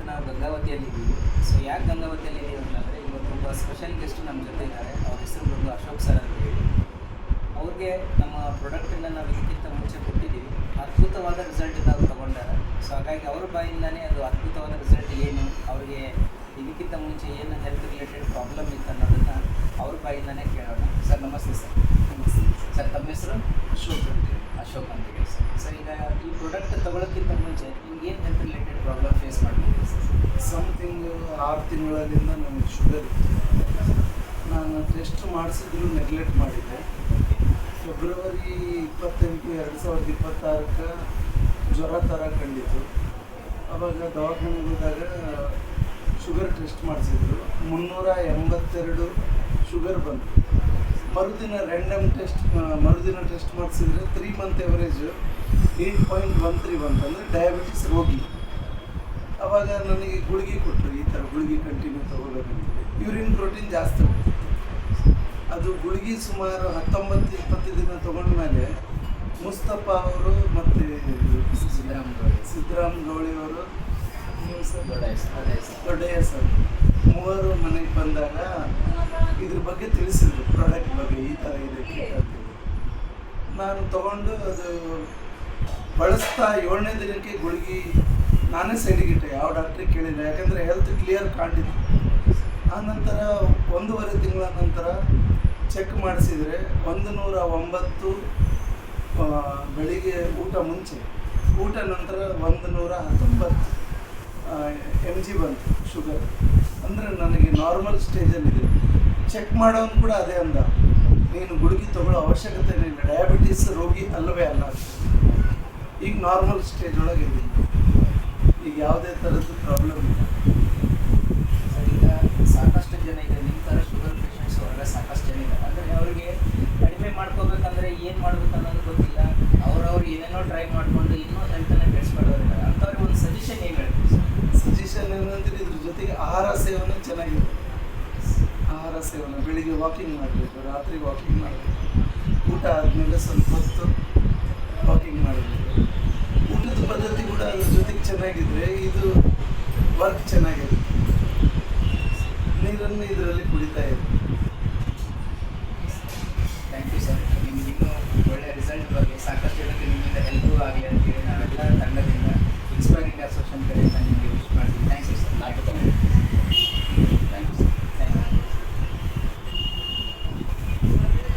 ನಾವು ಗಂಗಾವತಿಯಲ್ಲಿದ್ದೀವಿ. ಸೊ ಯಾಕೆ ಗಂಗಾವತಿಯಲ್ಲಿದ್ದೀವಿ ಅಂತಂದರೆ ಇವತ್ತು ಒಬ್ಬ ಸ್ಪೆಷಲ್ ಗೆಸ್ಟ್ ನಮ್ಮ ಜೊತೆ ಇದ್ದಾರೆ. ಅವ್ರ ಹೆಸರು ಬಂದು ಅಶೋಕ್ ಸರ್ ಅಂತ ಹೇಳಿ. ಅವ್ರಿಗೆ ನಮ್ಮ ಪ್ರಾಡಕ್ಟನ್ನು ನಾವು ಇದಕ್ಕಿಂತ ಮುಂಚೆ ಕೊಟ್ಟಿದ್ದೀವಿ. ಅದ್ಭುತವಾದ ರಿಸಲ್ಟನ್ನು ಅವ್ರು ತೊಗೊಂಡಾರೆ. ಸೊ ಹಾಗಾಗಿ ಅವ್ರ ಬಾಯಿಂದನೇ ಅದು ಅದ್ಭುತವಾದ ರಿಸಲ್ಟ್ ಏನು, ಅವ್ರಿಗೆ ಇದಕ್ಕಿಂತ ಮುಂಚೆ ಏನು ಹೆಲ್ತ್ ರಿಲೇಟೆಡ್ ಪ್ರಾಬ್ಲಮ್ ಇತ್ತು ಅನ್ನೋದನ್ನು ಅವ್ರ ಬಾಯಿಂದನೇ ಕೇಳೋಣ. ಸರ್ ನಮಸ್ತೆ ಸರ್. ನಮಸ್ತೆ ಸರ್ ತಮ್ಮ ಹೆಸರು? ಅಶೋಕ್ ಅಂತ. ಅಶೋಕ್ ಅಂತ ಹೇಳಿ ಸರ್. ಸರ್ ಈಗ ಈ ಪ್ರಾಡಕ್ಟ್ ತೊಗೊಳೋಕ್ಕಿಂತ ಮುಂಚೆ ನಿಮ್ಗೆ ಏನು ಹೆಲ್ತ್ ರಿಲೇಟೆಡ್ ಪ್ರಾಬ್ಲಮ್ ಫೇಸ್ ಮಾಡ್ತಿದ್ದೀರಿ ಸರ್? ಸಮಥಿಂಗ್ 6 ತಿಂಗಳಿಂದ ನನಗೆ ಶುಗರ್ ಇತ್ತು. ನಾನು ಟೆಸ್ಟ್ ಮಾಡಿಸಿದ್ರು ನೆಗ್ಲೆಕ್ಟ್ ಮಾಡಿದ್ದೆ. ಫೆಬ್ರವರಿ 28, 2026 ಜ್ವರ ಥರ ಕಂಡಿತು. ಆವಾಗ ದವಾಖಾನೆಗೆ ಹೋದಾಗ ಶುಗರ್ ಟೆಸ್ಟ್ ಮಾಡಿಸಿದ್ರು. 382 ಶುಗರ್ ಬಂತು. ಮರುದಿನ ಟೆಸ್ಟ್ ಮಾಡಿಸಿದ್ರೆ 3 ಮಂತ್ ಎವರೇಜು 8.13 ಬಂತು. ಅಂದರೆ ಡಯಾಬಿಟಿಸ್ ರೋಗಿ. ಆವಾಗ ನನಗೆ ಗುಳಿಗೆ ಕೊಟ್ಟರು, ಈ ಥರ ಗುಳಿಗೆ ಕಂಟಿನ್ಯೂ ತೊಗೋಬೇಕಂತೇಳಿ. ಯೂರಿನ್ ಪ್ರೋಟೀನ್ ಜಾಸ್ತಿ ಹೋಗ್ತಿತ್ತು. ಅದು ಗುಳಿಗೆ ಸುಮಾರು 19-20 ದಿನ ತೊಗೊಂಡ್ಮೇಲೆ ಮುಸ್ತಫಾ ಅವರು ಮತ್ತು ಸಿದ್ದರಾಮ್ ಗೌಳಿಯವರು, ದೊಡ್ಡಯ್ಯ ಸರ್ ಮೂವರು ಮನೆಗೆ ಬಂದಾಗ ಇದ್ರ ಬಗ್ಗೆ ತಿಳಿಸಿದ್ರು, ಪ್ರಾಡಕ್ಟ್ ಬಗ್ಗೆ ಈ ಥರ ಇದೆ ಅಂತೇಳಿ. ನಾನು ತೊಗೊಂಡು ಅದು ಬಳಸ್ತಾ 7ನೇ ದಿನಕ್ಕೆ ಗುಳಿಗೆ ನಾನೇ ಸೈಡಿಗಿಟ್ಟೆ, ಯಾವ ಡಾಕ್ಟ್ರಿಗೆ ಕೇಳಿಲ್ಲ. ಯಾಕಂದರೆ ಹೆಲ್ತ್ ಕ್ಲಿಯರ್ ಕಾಣಿತ್ತು. ಆ ನಂತರ 1.5 ತಿಂಗಳ ನಂತರ ಚೆಕ್ ಮಾಡಿಸಿದರೆ 109 ಬೆಳಿಗ್ಗೆ ಊಟ ಮುಂಚೆ, ಊಟ ನಂತರ 119 mg ಬಂತು ಶುಗರ್. ಅಂದರೆ ನನಗೆ ನಾರ್ಮಲ್ ಸ್ಟೇಜಲ್ಲಿದೆ. ಚೆಕ್ ಮಾಡೋನು ಕೂಡ ಅದೇ ಅಂದ, ನೀನು ಗುಳಿಗೆ ತೊಗೊಳ್ಳೋ ಅವಶ್ಯಕತೆ ಇಲ್ಲ, ಡಯಾಬಿಟಿಸ್ ರೋಗಿ ಅಲ್ಲವೇ ಅಲ್ಲ. ಈಗ ನಾರ್ಮಲ್ ಸ್ಟೇಜ್ ಒಳಗೆ ಇದೆ. ಈಗ ಯಾವುದೇ ಥರದ್ದು ಪ್ರಾಬ್ಲಮ್ ಇಲ್ಲ. ಸರ್ ಈಗ ಸಾಕಷ್ಟು ಜನ ಇದೆ ನಿಮ್ಮ ಥರ ಶುಗರ್ ಪೇಷಂಟ್ಸ್ ಹೊರಗೆ ಸಾಕಷ್ಟು ಜನ ಇದೆ. ಅಂದರೆ ಅವರಿಗೆ ಕಡಿಮೆ ಮಾಡ್ಕೋಬೇಕಂದ್ರೆ ಏನು ಮಾಡ್ಬೇಕು ಅನ್ನೋದು ಗೊತ್ತಿಲ್ಲ. ಅವ್ರವ್ರು ಏನೇನೋ ಟ್ರೈ ಮಾಡಿಕೊಂಡು ಇನ್ನೂ ಹೆಲ್ತನ್ನು ಕೆಡಿಸ್ಕೊಳ್ಳೋರಿದ್ದಾರೆ. ಅಂಥವ್ರಿಗೆ ಒಂದು ಸಜೆಷನ್ ಏನು ಹೇಳ್ತೀವಿ ಸರ್? ಸಜೆಷನ್ ಏನಂದರೆ ಇದ್ರ ಜೊತೆಗೆ ಆಹಾರ ಸೇವನೆ ಚೆನ್ನಾಗಿದೆ. ಆಹಾರ ಸೇವನೆ ಬೆಳಿಗ್ಗೆ ವಾಕಿಂಗ್ ಮಾಡಬೇಕು, ರಾತ್ರಿ ವಾಕಿಂಗ್ ಮಾಡಬೇಕು, ಊಟ ಆದಮೇಲೆ ಸ್ವಲ್ಪ ಹೊತ್ತು ವಾಕಿಂಗ್ ಮಾಡಬೇಕು. ಊಟದ ಪದ್ಧತಿ ಕೂಡ ಅದ್ರ ಜೊತೆಗೆ ಚೆನ್ನಾಗಿದ್ರೆ ಇದು ವರ್ಕ್ ಚೆನ್ನಾಗಿರುತ್ತೆ. ನೀರನ್ನು ಇದರಲ್ಲಿ ಕುಡಿತಾ ಇರುತ್ತೆ.